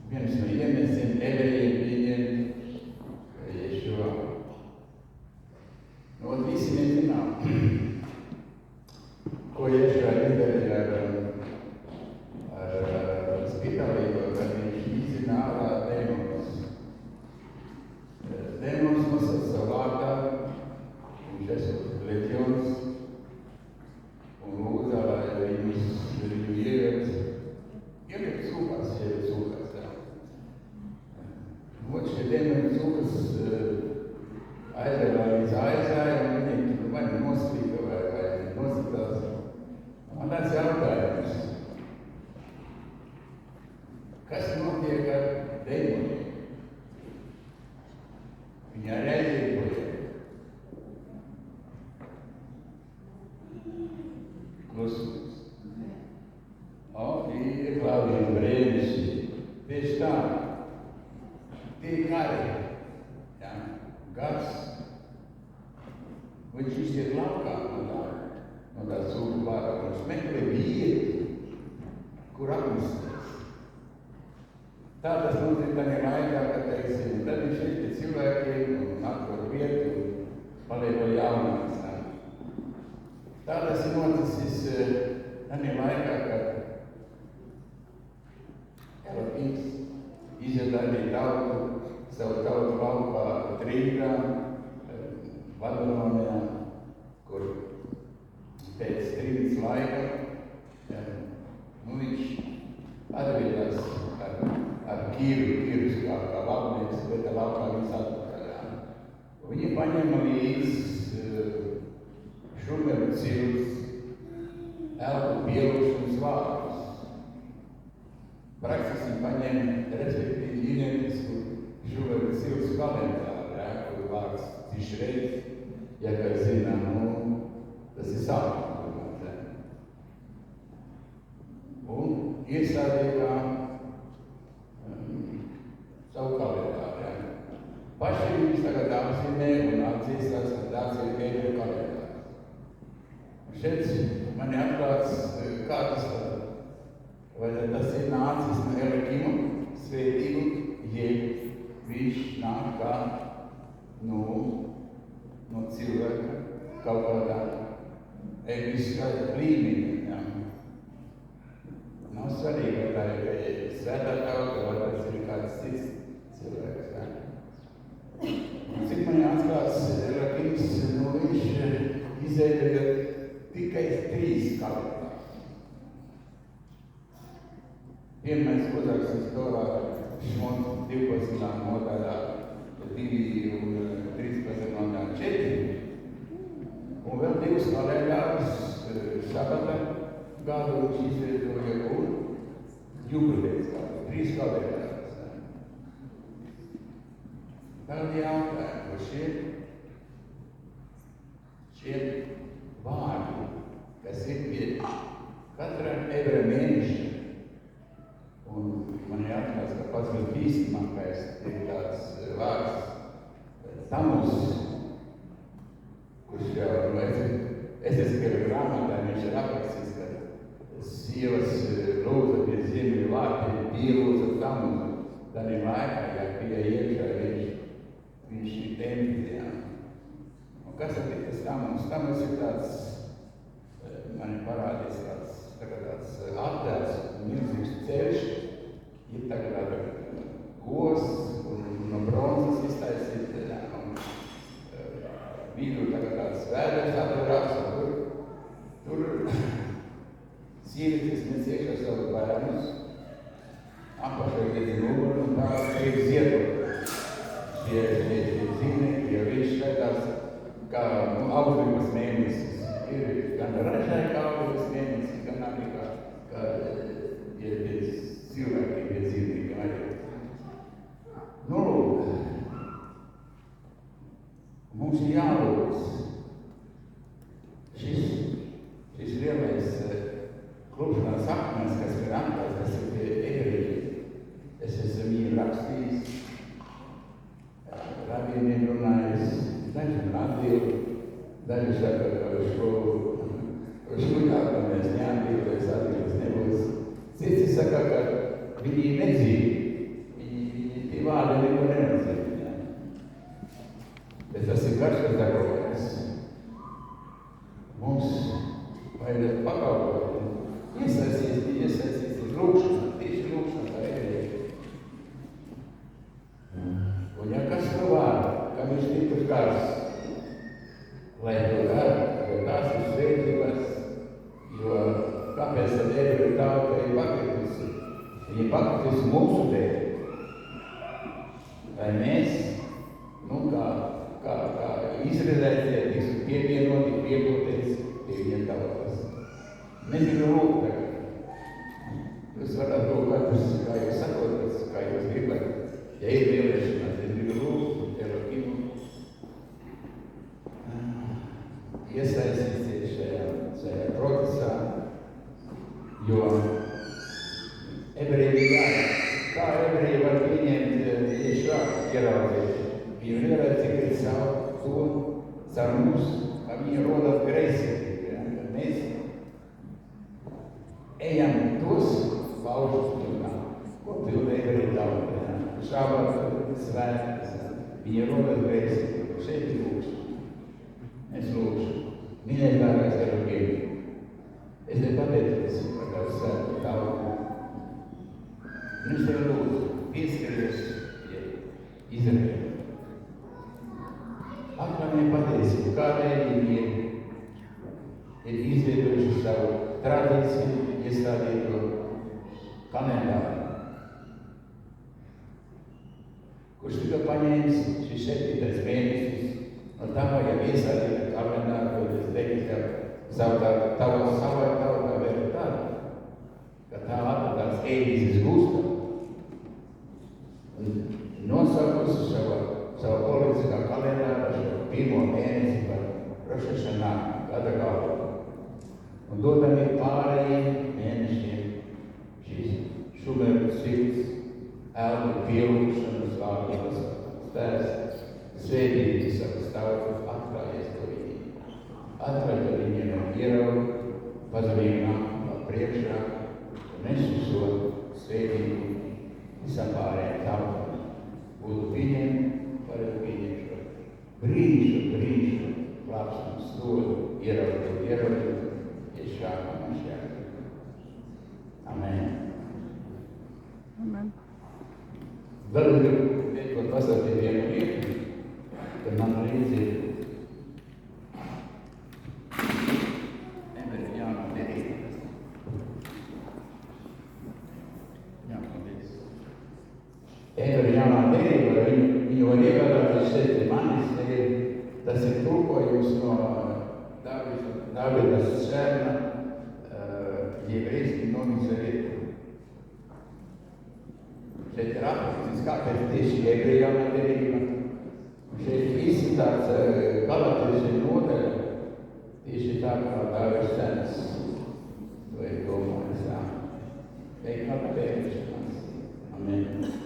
viens no iemesliem ebrejiem pieņemt Ješua. Nu, un visi nezināja, ko Ješua izdarīja ar spitālību, kad viņš izzina ārā dēmonus. Dēmonus nosauc savu vārdā, viņš esot leģions, un lūdza, lai viņu ieviet sūkās, jā. Un šie dēmoni sūkas aizgāja, un viņi vai noslīga, vai nositās. Man tāds jautājums. Kas notiek ar dēmoniem? Viņi arī aiziekoja. Klusums. Ir Klaudija brēnišķi. Tieši tā. Tie kari. Ja? Gars. Viņš iziet laukā no tā sūku vārā. Viņš meklē vietu, kur apmesties. Tā tas notiek tādā laikā, kad teiksim, tad viņš ir pie cilvēkiem un atvod vietu un paliek vēl jaunāks. Tā tas ir noticis tādā laikā, kad Elokīns izjādīja tautu, savu tautu laukā Trīgā, Babilonijā, kur pēc strīdas laika viņš atvedās ar Kīrus kā valdnieks, bet laukā viņš atpakaļ. Viņi paņēma līdz Šumeru cilus, elpu pielūšanas vārdus. Praktiski paņēma respektīvi identisku Šumeru cilus kalendāru, kur vārds tišreiz, ja kā zinām, tas ir sākums. Un iestādīja savu kalendāru. Paši viņš tagad apzīmē un atzīstās, ka tāds ir ebreju kalendārs. Šeit man ir atklāts, kā tas var. Vai tas ir nācis no Elokima svētību, jeb viņš nāk kā no cilvēka kaut kādā ebriskā līmenī. Ja. Nav svarīgi, vai tā ir svētā tauta, vai tas ir kāds cits cilvēks. Ja. Cik man jāatklāts, Elokims, viņš izveidoja tikai 3 kalendārus. Pirmais uzraksts Torā Šmot 12. nodaļā 2 un 13. nodaļā 4. Un vēl 2 kalendārus sabata gadu viņš izveidoja un jubilejas gadu. 3 kalendārus. Tagad jautājumi, ko šie vārdi, kas ir pie katra ebreja mēneša. Un man jāatklās, ka pats vēl bīstamākais ir tāds vārds Tamus, kurš jau Ezekēla grāmatā viņš ir aprakstīts, ka sievas lūdza pie ziemeļu vārtiem, pielūdza Tamusu. Tad ir laikā, ja pie iekšā viņš ir templī. Un kas ir tas Tamus? Tamus ir tāds, man ir parādīts tāds attēls, milzīgs ceļš, ir tagad kos un no bronzas iztaisīt, un vidū tagad tāds vēders atverās, un tur sievietes nes iekšā savus bērnus, apašā iet numuru un tā tiek ziedot. Šie zīmēki, jo viņš skaitās kā auglības mēnesis. Ir gan ražai kā auglības mēnesis, gan arī kā cilvēki, dzīvnieki arī. Nu, mums ir jālūdz šis lielais klupšanās akmens, kas ir atklāts, kas ir pie ebreji. Es esmu viņu rakstījis, rabīniem runājis, daži man atbildi, daži saka, ka šo jātā mēs neatbildes, atbildes nebūs. Citi saka, ka viņi nedzīvi, lai mēs, kā izredzētie, tiksim pievienoti, piedoties pie viņa tautas. Mēs gribam lūgt tagad. Jūs varat lūgt katrs, kā jūs sakotat, kā jūs gribat. Ja ir vēlēšanās, es gribu lūgt Elohimu iesaistīties šajā procesā, jo ebreji kā ebreji var pieņemt Ješua ieraudzīt. Viņi nevarētu tikai caur mums, ka viņi rodas greizsirdīgi, ja? Kad mēs ejam tos paužus pilnā, ko pilnē ebreji tauta, ja? Šābāt svētkas, ja? Viņi rodas greizsirdīgi. Šeit ir lūkšu. Es lūkšu. Mīļais dārgais Elohim, es tev pateicos par tavu svēto tautu. Un es tev lūdzu, pieskaries pie Izraēla. Atklāj patiesību, kādēļ viņi ir izveidojuši savu tradīciju, iestādīto kalendāru, kurš tika paņēmis šis 7. mēnesis no tā vajag iestādīt kalendāru, ko es teiktu, savā tautā vēl tādu, ka tā atradās ēdīzes gūsta un nosaukusi savu politiskā kalendāru šo 1. mēnesi par Rosh Hashanah, gada galu. Un dodam ir pārējiem mēnešiem šīs šumeru sirds, elpu pielūgšanas vārdos spēks, svētīgi savas tautas atklājies to viņiem. Atklāj to viņiem un ieraugu, pazemīgi nāk vēl priekšā, un es uz šo svētību visam pārējiem tautam būtu viņiem, varat viņiem šo brīžu klāpšanas sodu, ieraugu, Ješua Hamashiach. Amen. Amen. Vēl es gribu teikot pasākt vienu lietu, ka man līdzi jaunā derība. Jā, paldies. Jaunā derība, viņu var ievērāt šeit manis, tas ir tulkojums no Davida Šerna, Jevreiski Novizavietu. Šeit ir aprakstīts, kāpēc tieši ebreju jaunā derība. Šeit visi tāds galatieši nodaļa, tieši tā kā Davids Šerns to ir domājis. Veikt kā pēdēšanās. Amen.